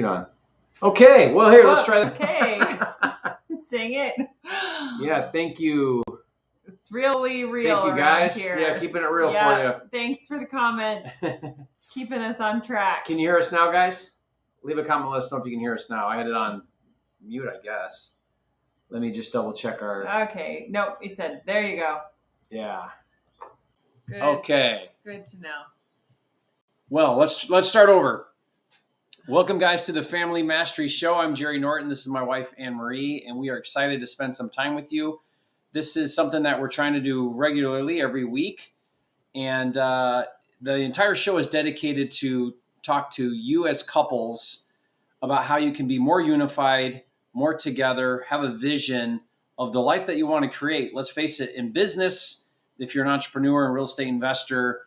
On. Okay, well, here, let's try that. Okay. Dang it. Yeah, thank you. It's really real. Thank you, guys. Here. Yeah, keeping it real for you. Thanks for the comments. Keeping us on track. Can you hear us now, guys? Leave a comment. Let us know if you can hear us now. I had it on mute, I guess. Let me just double check our. Okay. Nope. He said, there you go. Yeah. Good. Okay. Good to know. Well, let's start over. Welcome, guys, to the Family Mastery Show. I'm Jerry Norton. This is my wife, AnnMarie, and we are excited to spend some time with you. This is something that we're trying to do regularly every week, and the entire show is dedicated to talk to you as couples about how you can be more unified, more together, have a vision of the life that you want to create. Let's face it, in business, if you're an entrepreneur and real estate investor,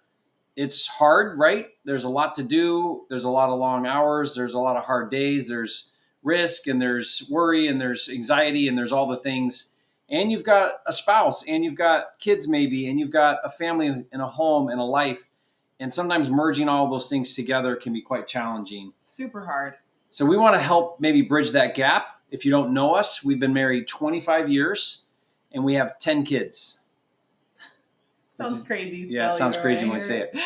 it's hard, right? There's a lot to do. There's a lot of long hours. There's a lot of hard days. There's risk and there's worry and there's anxiety and there's all the things. And you've got a spouse and you've got kids maybe, and you've got a family and a home and a life. And sometimes merging all those things together can be quite challenging. Super hard. So we want to help maybe bridge that gap. If you don't know us, we've been married 25 years and we have 10 kids. Sounds crazy. Yeah, it sounds crazy when we say it.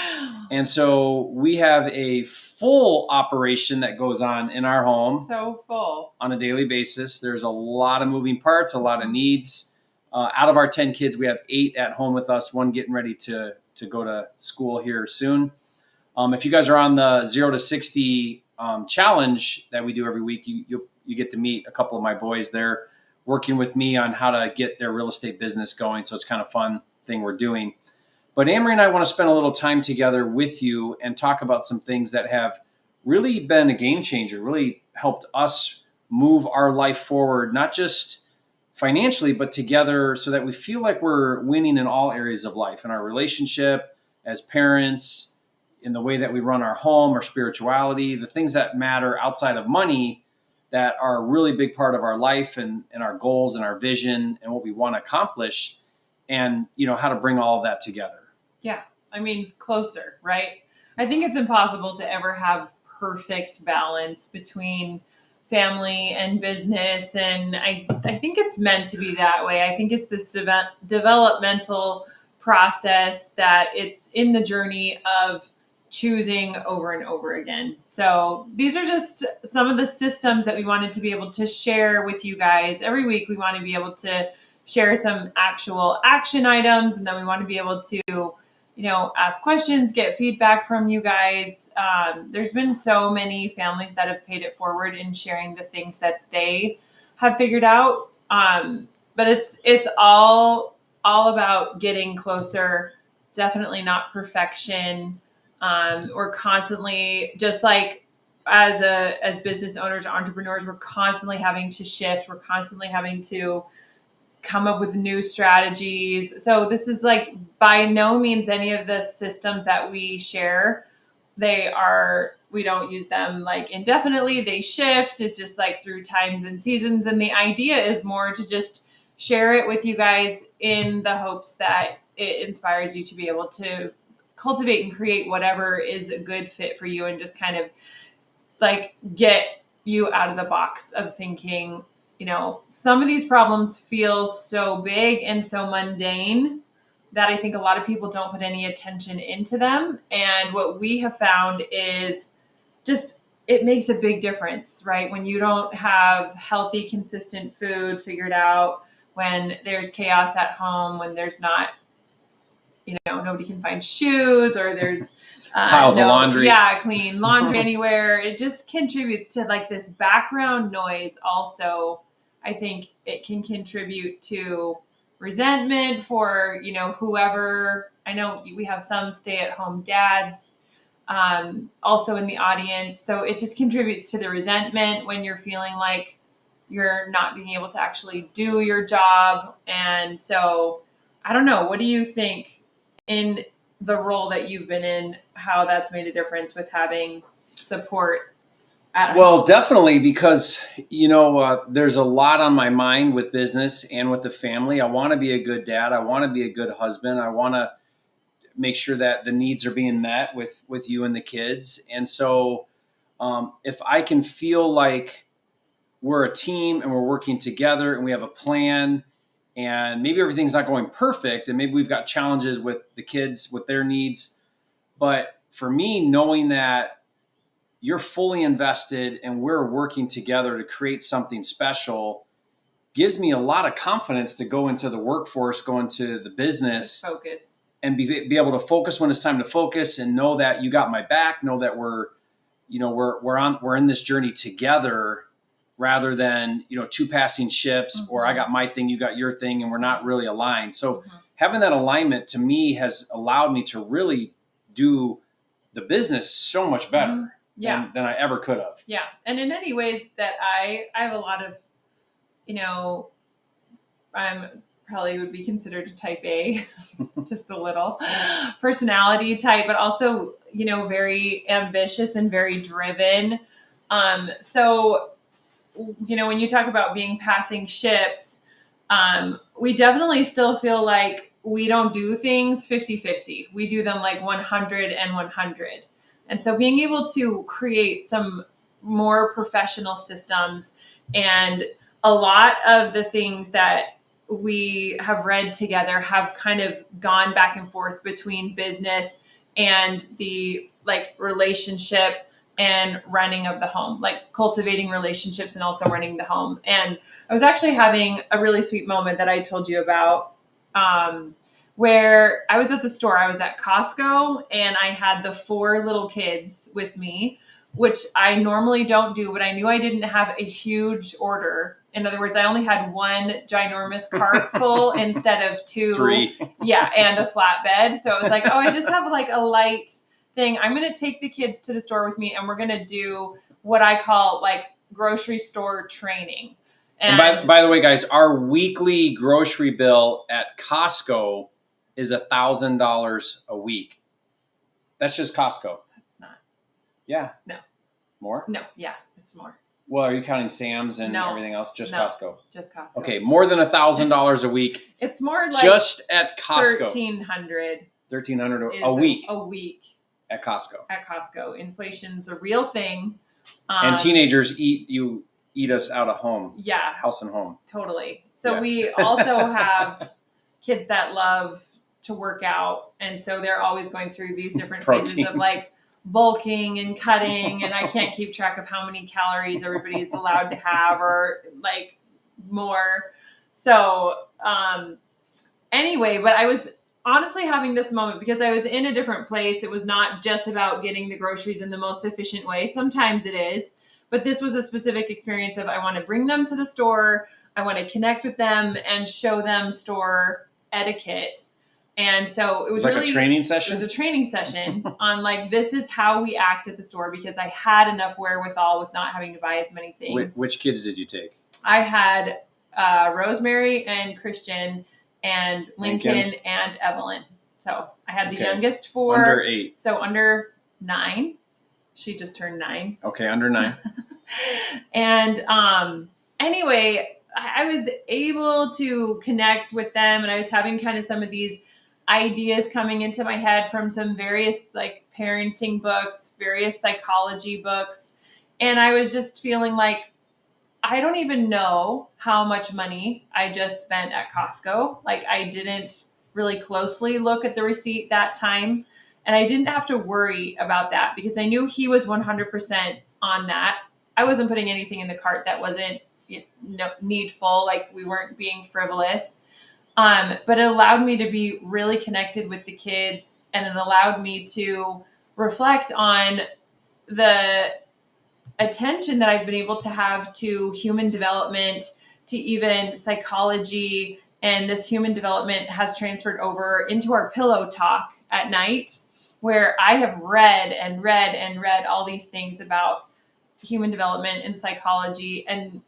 And so we have a full operation that goes on in our home. So full. On a daily basis. There's a lot of moving parts, a lot of needs. Out of our 10 kids, we have 8 at home with us, 1 getting ready to go to school here soon. If you guys are on the 0 to 60 challenge that we do every week, you get to meet a couple of my boys. They're working with me on how to get their real estate business going. So it's kind of fun thing we're doing. But AnnMarie and I want to spend a little time together with you and talk about some things that have really been a game changer, really helped us move our life forward, not just financially, but together so that we feel like we're winning in all areas of life, in our relationship, as parents, in the way that we run our home, our spirituality, the things that matter outside of money that are a really big part of our life and our goals and our vision and what we want to accomplish, and how to bring all of that together. Yeah. I mean, closer, right? I think it's impossible to ever have perfect balance between family and business. And I think it's meant to be that way. I think it's this developmental process that it's in the journey of choosing over and over again. So these are just some of the systems that we wanted to be able to share with you guys. Every week we want to be able to share some actual action items, and then we want to be able to ask questions, get feedback from you guys. There's been so many families that have paid it forward in sharing the things that they have figured out. But it's all about getting closer. Definitely not perfection. We're constantly, just like as business owners, entrepreneurs, we're constantly having to shift. We're constantly having to come up with new strategies. So this is like by no means any of the systems that we share. We don't use them like indefinitely. They shift. It's just like through times and seasons. And the idea is more to just share it with you guys in the hopes that it inspires you to be able to cultivate and create whatever is a good fit for you, and just kind of like get you out of the box of thinking, some of these problems feel so big and so mundane that I think a lot of people don't put any attention into them. And what we have found is just, it makes a big difference, right? When you don't have healthy, consistent food figured out, when there's chaos at home, when there's not, nobody can find shoes, or there's piles of laundry. Yeah, clean laundry anywhere. It just contributes to like this background noise. Also, I think it can contribute to resentment for, whoever. I know we have some stay-at-home dads also in the audience. So it just contributes to the resentment when you're feeling like you're not being able to actually do your job. And so I don't know. What do you think in the role that you've been in, how that's made a difference with having support at home? Well, definitely, because, there's a lot on my mind with business and with the family. I want to be a good dad. I want to be a good husband. I want to make sure that the needs are being met with you and the kids. And so If I can feel like we're a team and we're working together and we have a plan, and maybe everything's not going perfect, and maybe we've got challenges with the kids with their needs. But for me, knowing that you're fully invested and we're working together to create something special gives me a lot of confidence to go into the workforce, go into the business, focus, and be able to focus when it's time to focus, and know that you got my back, know that we're in this journey together, rather than, two passing ships, or I got my thing, you got your thing, and we're not really aligned. So having that alignment to me has allowed me to really do the business so much better than I ever could have. Yeah. And in many ways that I have a lot of, I'm probably would be considered a type A, just a little personality type, but also, very ambitious and very driven. So, when you talk about being passing ships, we definitely still feel like we don't do things 50-50. We do them like 100 and 100. And so being able to create some more professional systems, and a lot of the things that we have read together have kind of gone back and forth between business and the relationship and running of the home, like cultivating relationships and also running the home. And I was actually having a really sweet moment that I told you about, where I was at the store. I was at Costco, and I had the 4 little kids with me, which I normally don't do, but I knew I didn't have a huge order. In other words, I only had 1 ginormous cart full instead of 2. 3. Yeah, and a flatbed. So I was like, I just have like a light thing. I'm going to take the kids to the store with me, and we're going to do what I call like grocery store training. And by the way, guys, our weekly grocery bill at Costco is $1,000 a week. That's just Costco. That's not. Yeah. No. More? No. Yeah, it's more. Well, are you counting Sam's and everything else? Just Costco. Just Costco. Okay, more than $1,000 a week. It's more like just at Costco. $1,300. $1,300 a week. A week at Costco. At Costco, inflation's a real thing. And teenagers eat us out of home. Yeah, house and home. Totally. So we also have kids that love to work out, and so they're always going through these different phases of like bulking and cutting, and I can't keep track of how many calories everybody's allowed to have, or like more. So anyway, but I was honestly having this moment because I was in a different place. It was not just about getting the groceries in the most efficient way. Sometimes it is, but this was a specific experience of I want to bring them to the store. I want to connect with them and show them store etiquette. And so it was like really a training session. It was a training session on like, this is how we act at the store, because I had enough wherewithal with not having to buy as many things. Which kids did you take? I had Rosemary and Christian and Lincoln and Evelyn. So I had the youngest 4. Under 8. So under 9. She just turned 9. Okay, under 9. And anyway, I was able to connect with them, and I was having kind of some of these ideas coming into my head from some various like parenting books, various psychology books. And I was just feeling like, I don't even know how much money I just spent at Costco. Like, I didn't really closely look at the receipt that time. And I didn't have to worry about that because I knew he was 100% on that. I wasn't putting anything in the cart that wasn't needful. Like, we weren't being frivolous. But it allowed me to be really connected with the kids, and it allowed me to reflect on the attention that I've been able to have to human development, to even psychology. And this human development has transferred over into our pillow talk at night, where I have read and read and read all these things about human development and psychology and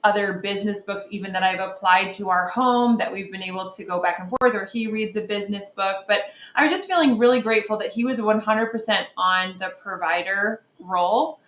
other business books, even that I've applied to our home, that we've been able to go back and forth, or he reads a business book. But I was just feeling really grateful that he was 100% on the provider role,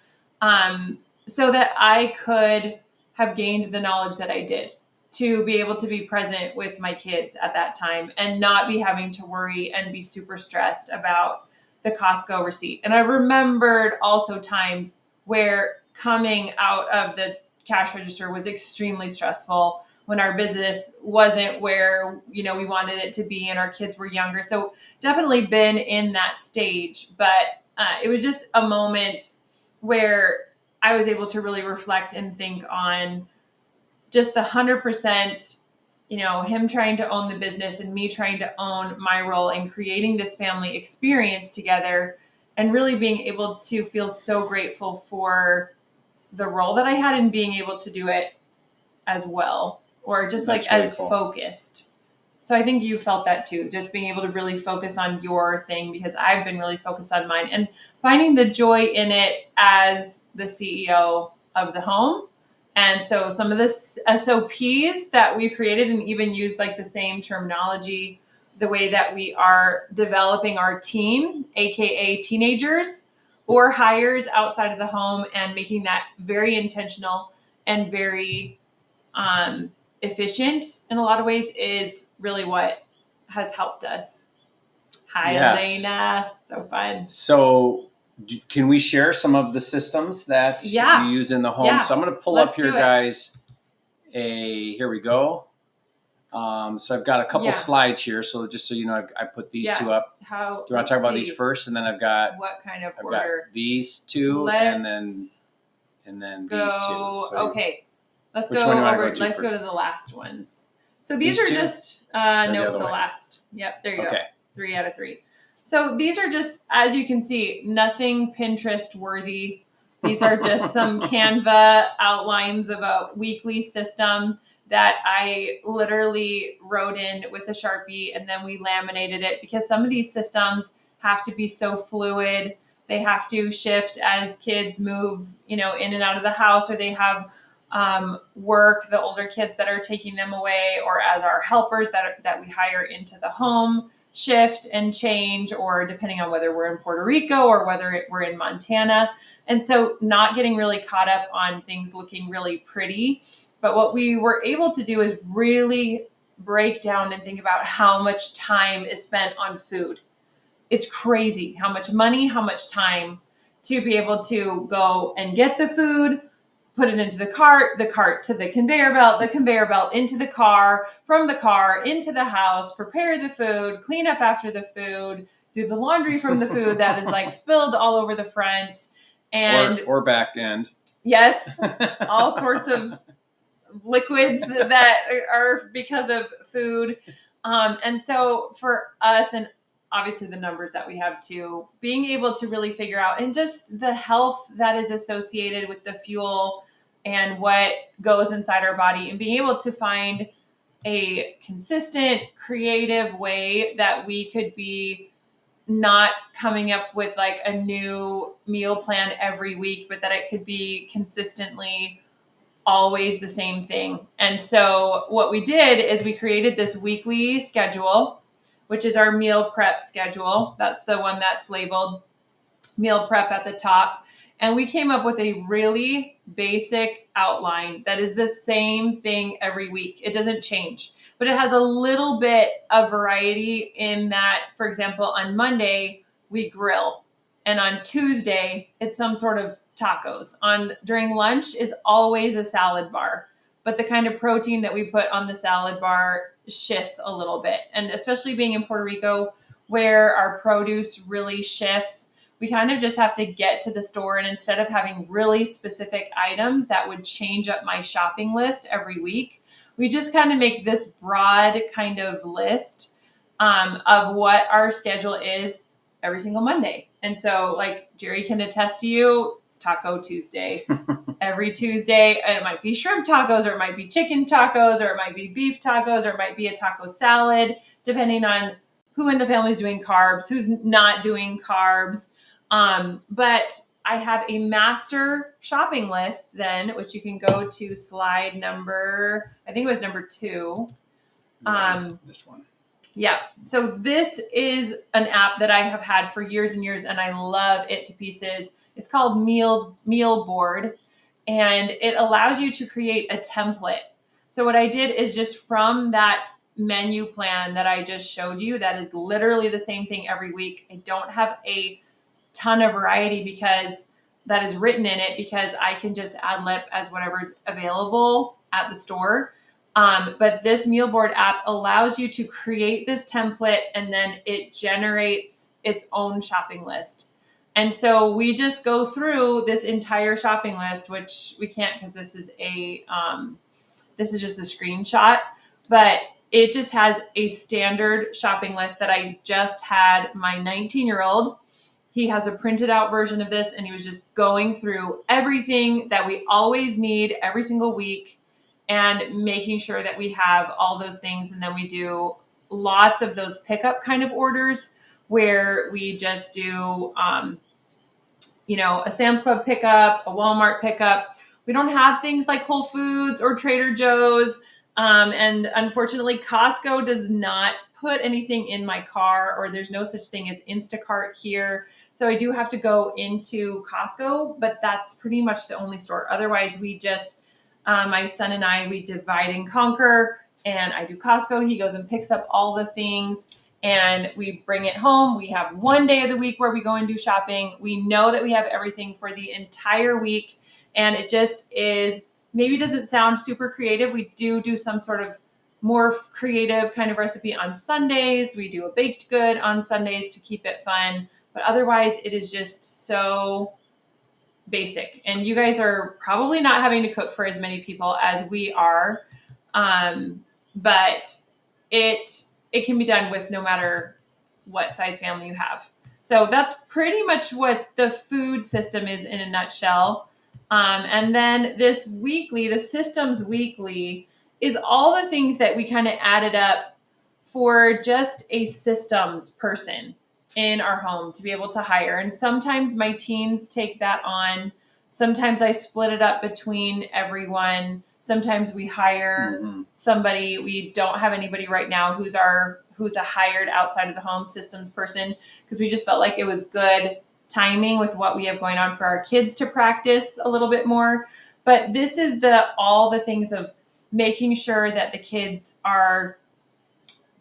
so that I could have gained the knowledge that I did to be able to be present with my kids at that time and not be having to worry and be super stressed about the Costco receipt. And I remembered also times where coming out of the cash register was extremely stressful when our business wasn't where, we wanted it to be and our kids were younger. So definitely been in that stage, but it was just a moment where I was able to really reflect and think on just the 100%, him trying to own the business and me trying to own my role in creating this family experience together, and really being able to feel so grateful for the role that I had in being able to do it as well, or just That's like really as cool. focused. So I think you felt that too, just being able to really focus on your thing, because I've been really focused on mine and finding the joy in it as the CEO of the home. And so some of the SOPs that we've created, and even used like the same terminology, the way that we are developing our team, AKA teenagers or hires outside of the home, and making that very intentional and very efficient in a lot of ways, is really what has helped us. Hi, Yes. Elena. So fun. So can we share some of the systems that you use in the home? Yeah. So I'm going to pull up here, guys. Here we go. So I've got a couple slides here. So just so you know, I put these two up. Do you want to talk about these first? And then I've got what kind of I've order? got these two, and then these two. So okay. Let's which go one do you want over. to go to Let's first? go to the last ones. So these are two? just the the way? last. Yep, there you go. Okay. 3 out of 3. So these are just, as you can see, nothing Pinterest worthy. These are just some Canva outlines of a weekly system that I literally wrote in with a Sharpie, and then we laminated it, because some of these systems have to be so fluid. They have to shift as kids move, in and out of the house, or they have work, the older kids that are taking them away, or as our helpers that we hire into the home shift and change, or depending on whether we're in Puerto Rico or whether we're in Montana. And so not getting really caught up on things looking really pretty. But what we were able to do is really break down and think about how much time is spent on food. It's crazy how much money, how much time to be able to go and get the food, put it into the cart to the conveyor belt into the car, from the car into the house, prepare the food, clean up after the food, do the laundry from the food that is like spilled all over the front, and or back end. Yes, all sorts of liquids that are because of food. And so for us, and obviously the numbers that we have too, being able to really figure out, and just the health that is associated with the fuel and what goes inside our body, and being able to find a consistent, creative way that we could be not coming up with like a new meal plan every week, but that it could be consistently always the same thing. And so what we did is we created this weekly schedule, which is our meal prep schedule. That's the one that's labeled meal prep at the top. And we came up with a really basic outline that is the same thing every week. It doesn't change, but it has a little bit of variety in that, for example, on Monday, we grill. And on Tuesday, it's some sort of tacos. During lunch is always a salad bar, but the kind of protein that we put on the salad bar shifts a little bit. And especially being in Puerto Rico, where our produce really shifts, we kind of just have to get to the store, and instead of having really specific items that would change up my shopping list every week, we just kind of make this broad kind of list of what our schedule is every single Monday. And so like Jerry can attest to you, it's Taco Tuesday. Every Tuesday, and it might be shrimp tacos, or it might be chicken tacos, or it might be beef tacos, or it might be a taco salad, depending on who in the family is doing carbs, who's not doing carbs. But I have a master shopping list then, which you can go to slide number, I think it was number 2. This one. Yeah. So this is an app that I have had for years and years, and I love it to pieces. It's called Meal Board, and it allows you to create a template. So what I did is just from that menu plan that I just showed you, that is literally the same thing every week. I don't have a ton of variety because that is written in it, because I can just ad lib as whatever's available at the store. But this meal board app allows you to create this template, and then it generates its own shopping list. And so we just go through this entire shopping list, which we can't because this is just a screenshot, but it just has a standard shopping list that I just had my 19-year-old. He has a printed out version of this, and he was just going through everything that we always need every single week and making sure that we have all those things. And then we do lots of those pickup kind of orders where we just do, a Sam's Club pickup, a Walmart pickup. We don't have things like Whole Foods or Trader Joe's. And unfortunately, Costco does not put anything in my car, or there's no such thing as Instacart here. So I do have to go into Costco, but that's pretty much the only store. Otherwise, we just, my son and I, we divide and conquer, and I do Costco. He goes and picks up all the things, and we bring it home. We have one day of the week where we go and do shopping. We know that we have everything for the entire week, and it just is, maybe doesn't sound super creative. We do some sort of more creative kind of recipe on Sundays. We do a baked good on Sundays to keep it fun, but otherwise it is just so basic. And you guys are probably not having to cook for as many people as we are, but it can be done with no matter what size family you have. So that's pretty much what the food system is in a nutshell. And then this weekly, the systems weekly, is all the things that we kind of added up for just a systems person in our home to be able to hire. And sometimes my teens take that on. Sometimes I split it up between everyone. Sometimes we hire somebody. We don't have anybody right now who's a hired outside of the home systems person, because we just felt like it was good timing with what we have going on for our kids to practice a little bit more. But this is all the things of making sure that the kids are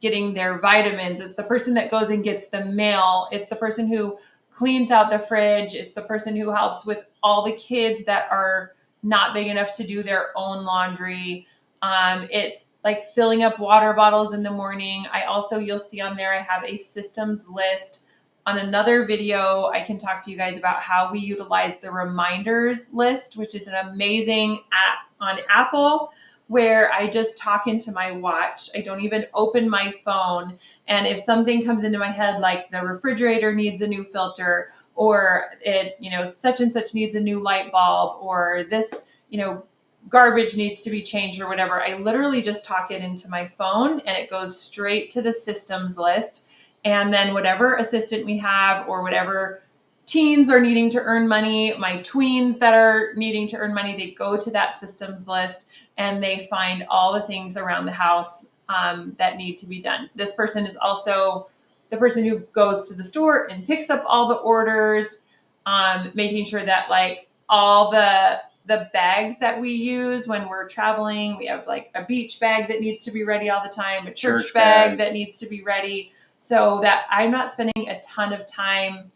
getting their vitamins. It's the person that goes and gets the mail. It's the person who cleans out the fridge. It's the person who helps with all the kids that are not big enough to do their own laundry. It's like filling up water bottles in the morning. You'll see on there, I have a systems list. On another video, I can talk to you guys about how we utilize the reminders list, which is an amazing app on Apple, where I just talk into my watch. I don't even open my phone. And if something comes into my head, like the refrigerator needs a new filter, or such and such needs a new light bulb, or this, garbage needs to be changed or whatever, I literally just talk it into my phone and it goes straight to the systems list. And then whatever assistant we have, or whatever teens are needing to earn money, my tweens that are needing to earn money, they go to that systems list and they find all the things around the house that need to be done. This person is also the person who goes to the store and picks up all the orders, making sure that like all the bags that we use when we're traveling, we have like a beach bag that needs to be ready all the time, a church bag that needs to be ready, so that I'm not spending a ton of time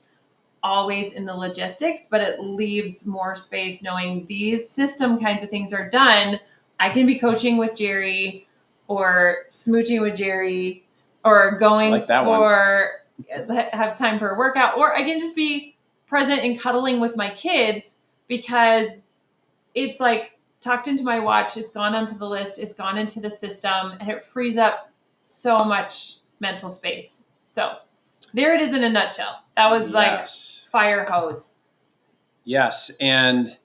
always in the logistics, but it leaves more space knowing these system kinds of things are done. I can be coaching with Jerry or smooching with Jerry or going have time for a workout, or I can just be present and cuddling with my kids, because it's like tucked into my watch. It's gone onto the list. It's gone into the system, and it frees up so much mental space. So there it is in a nutshell. That was like fire hose. Yes. And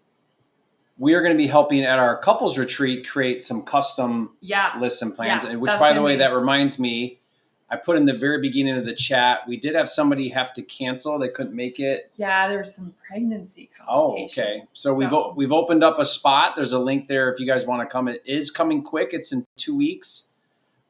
we are going to be helping at our couples retreat create some custom lists and plans, which, by the way, that reminds me, I put in the very beginning of the chat, we did have somebody have to cancel. They couldn't make it. Yeah, there was some pregnancy complications. Oh, okay. So we've opened up a spot. There's a link there if you guys want to come. It is coming quick. It's in 2 weeks.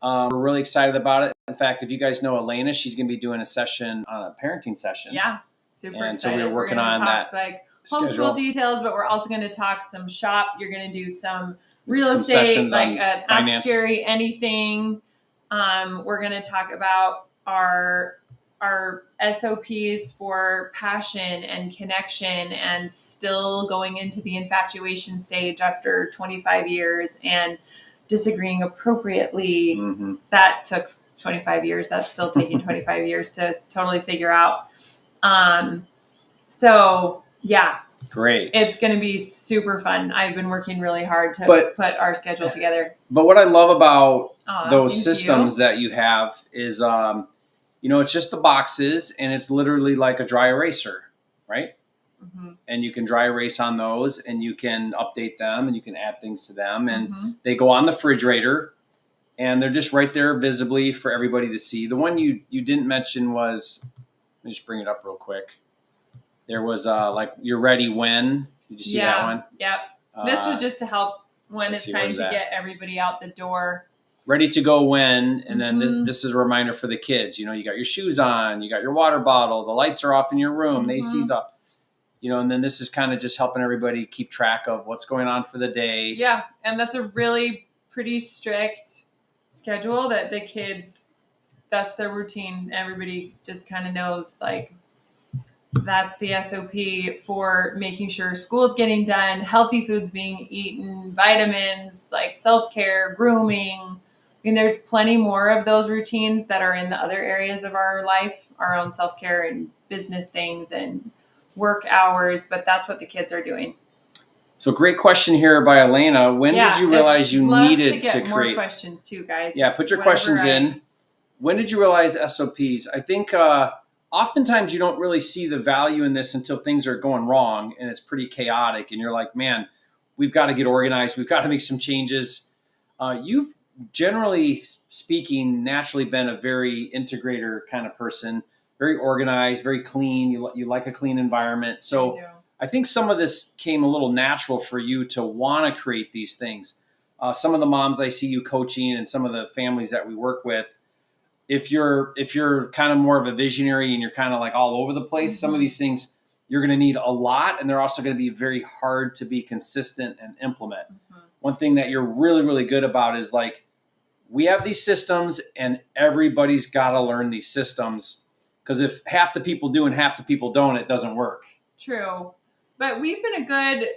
We're really excited about it. In fact, if you guys know Elena, she's going to be doing a session on a parenting session. Yeah, super excited. So we're working on that. Like homeschool details, but we're also going to talk some shop. You're going to do some real estate, like ask Jerry anything. We're going to talk about our SOPs for passion and connection and still going into the infatuation stage after 25 years and disagreeing appropriately. Mm-hmm. That took 25 years. That's still taking 25 years to totally figure out. So yeah, great. It's going to be super fun. I've been working really hard to put our schedule together. But what I love about those systems that you have is, it's just the boxes, and it's literally like a dry eraser, right? Mm-hmm. And you can dry erase on those, and you can update them, and you can add things to them, and they go on the refrigerator, and they're just right there visibly for everybody to see. The one you didn't mention was, let me just bring it up real quick. There was like, you're ready when. Did you see that one? Yep. This was just to help when it's time to get everybody out the door. Ready to go when, and then this is a reminder for the kids. You got your shoes on, you got your water bottle, the lights are off in your room, the AC's up. And then this is kind of just helping everybody keep track of what's going on for the day. Yeah, and that's a really pretty strict schedule that the kids, that's their routine. Everybody just kind of knows, like, that's the SOP for making sure school's getting done, healthy foods being eaten, vitamins, like self-care, grooming. I mean, there's plenty more of those routines that are in the other areas of our life, our own self-care and business things and work hours, but that's what the kids are doing. So great question here by Elena. When did you realize you needed to create more questions too, guys? Yeah, put your questions in. When did you realize SOPs? I think oftentimes you don't really see the value in this until things are going wrong and it's pretty chaotic, and you're like, man, we've got to get organized. We've got to make some changes. You've, generally speaking, naturally been a very integrator kind of person, very organized, very clean. You like a clean environment. So I think some of this came a little natural for you to want to create these things. Some of the moms I see you coaching and some of the families that we work with, if you're kind of more of a visionary and you're kind of like all over the place, some of these things you're going to need a lot, and they're also going to be very hard to be consistent and implement. One thing that you're really, really good about is, like, we have these systems and everybody's got to learn these systems, because if half the people do and half the people don't, it doesn't work. True. But we've been a good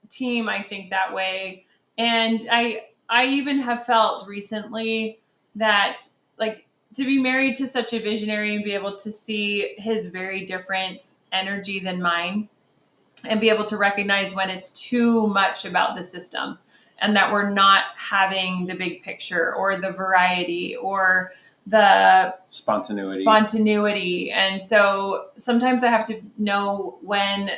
team, I think, that way. And I even have felt recently that, like, to be married to such a visionary and be able to see his very different energy than mine and be able to recognize when it's too much about the system and that we're not having the big picture or the variety or the spontaneity. And so sometimes I have to know when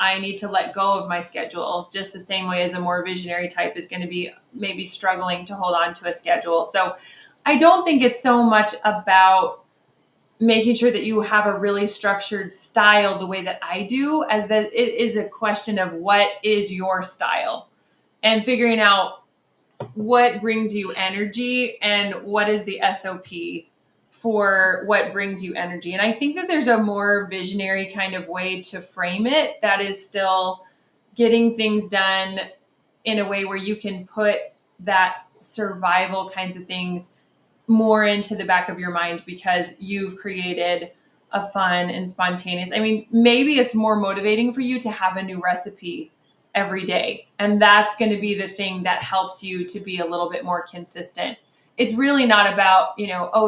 I need to let go of my schedule, just the same way as a more visionary type is going to be maybe struggling to hold on to a schedule. So I don't think it's so much about making sure that you have a really structured style the way that I do, as that it is a question of what is your style and figuring out what brings you energy and what is the SOP for what brings you energy. And I think that there's a more visionary kind of way to frame it that is still getting things done in a way where you can put that survival kinds of things more into the back of your mind because you've created a fun and spontaneous. I mean, maybe it's more motivating for you to have a new recipe every day. And that's going to be the thing that helps you to be a little bit more consistent. It's really not about,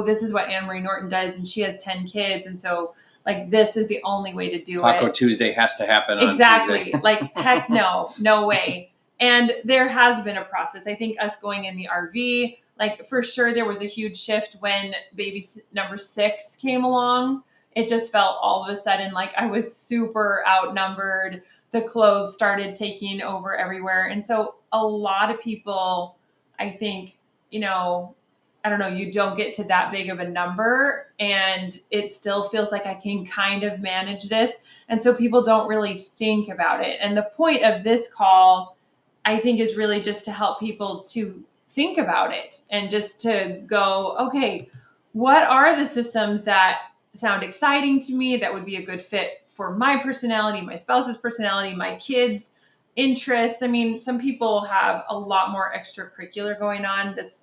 this is what AnnMarie Norton does and she has 10 kids. And so, like, this is the only way to do Taco Tuesday has to happen exactly. on Tuesday. Like, heck no way. And there has been a process. I think us going in the RV, like, for sure, there was a huge shift when baby number 6 came along. It just felt all of a sudden like I was super outnumbered. The clothes started taking over everywhere. And so a lot of people, I think, I don't know, you don't get to that big of a number and it still feels like I can kind of manage this. And so people don't really think about it. And the point of this call, I think, is really just to help people to think about it and just to go, okay, what are the systems that sound exciting to me that would be a good fit for my personality, my spouse's personality, my kids' interests? I mean, some people have a lot more extracurricular going on that's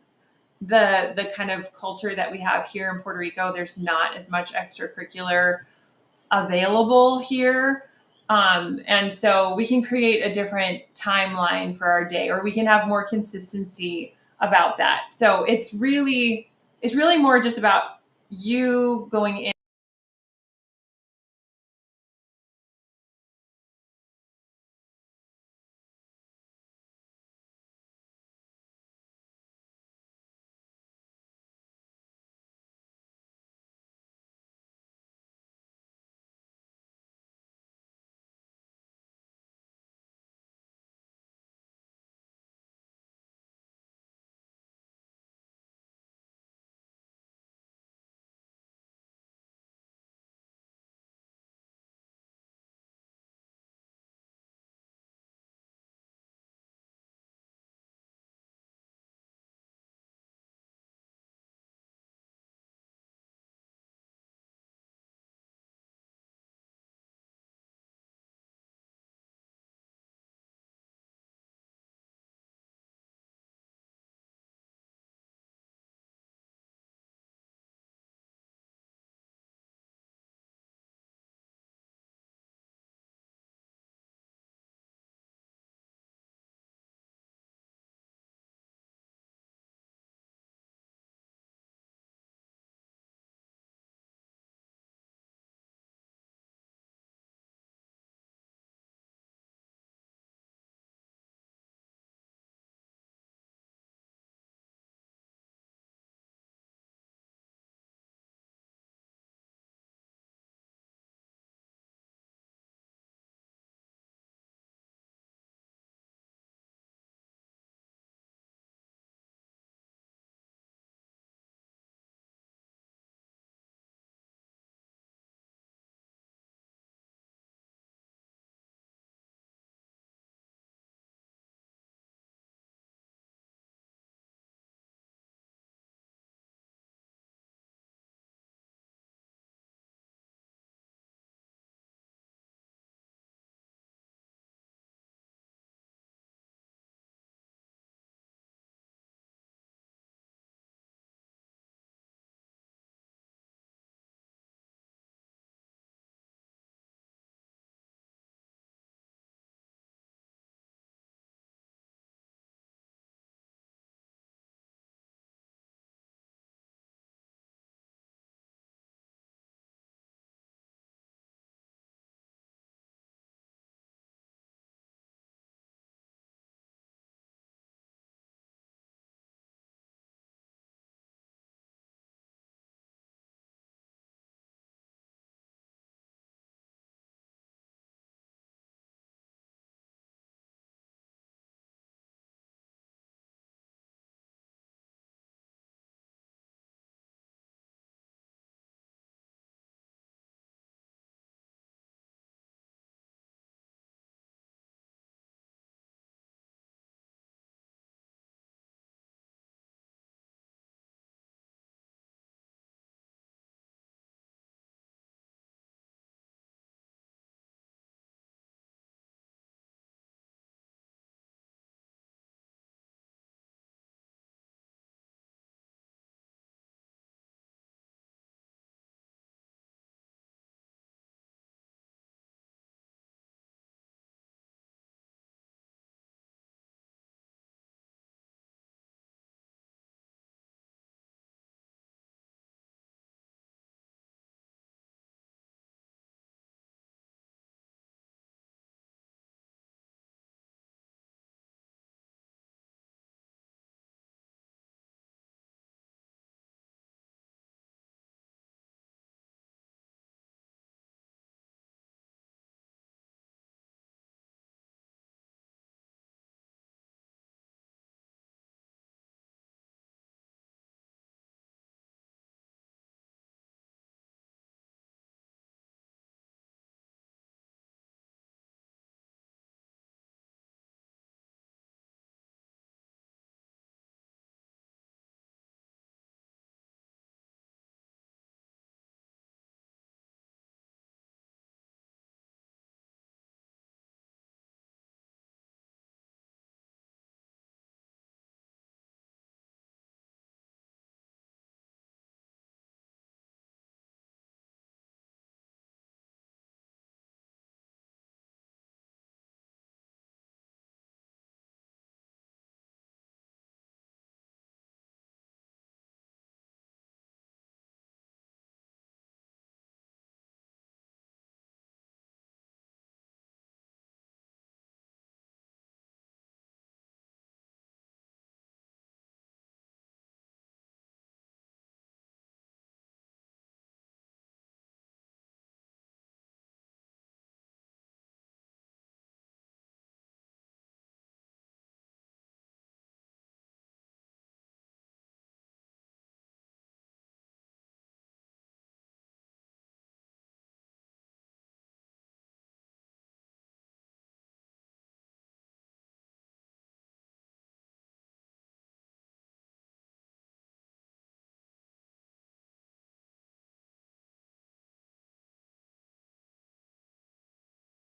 the kind of culture that we have here in Puerto Rico, there's not as much extracurricular available here. And so we can create a different timeline for our day, or we can have more consistency about that. So it's really more just about you going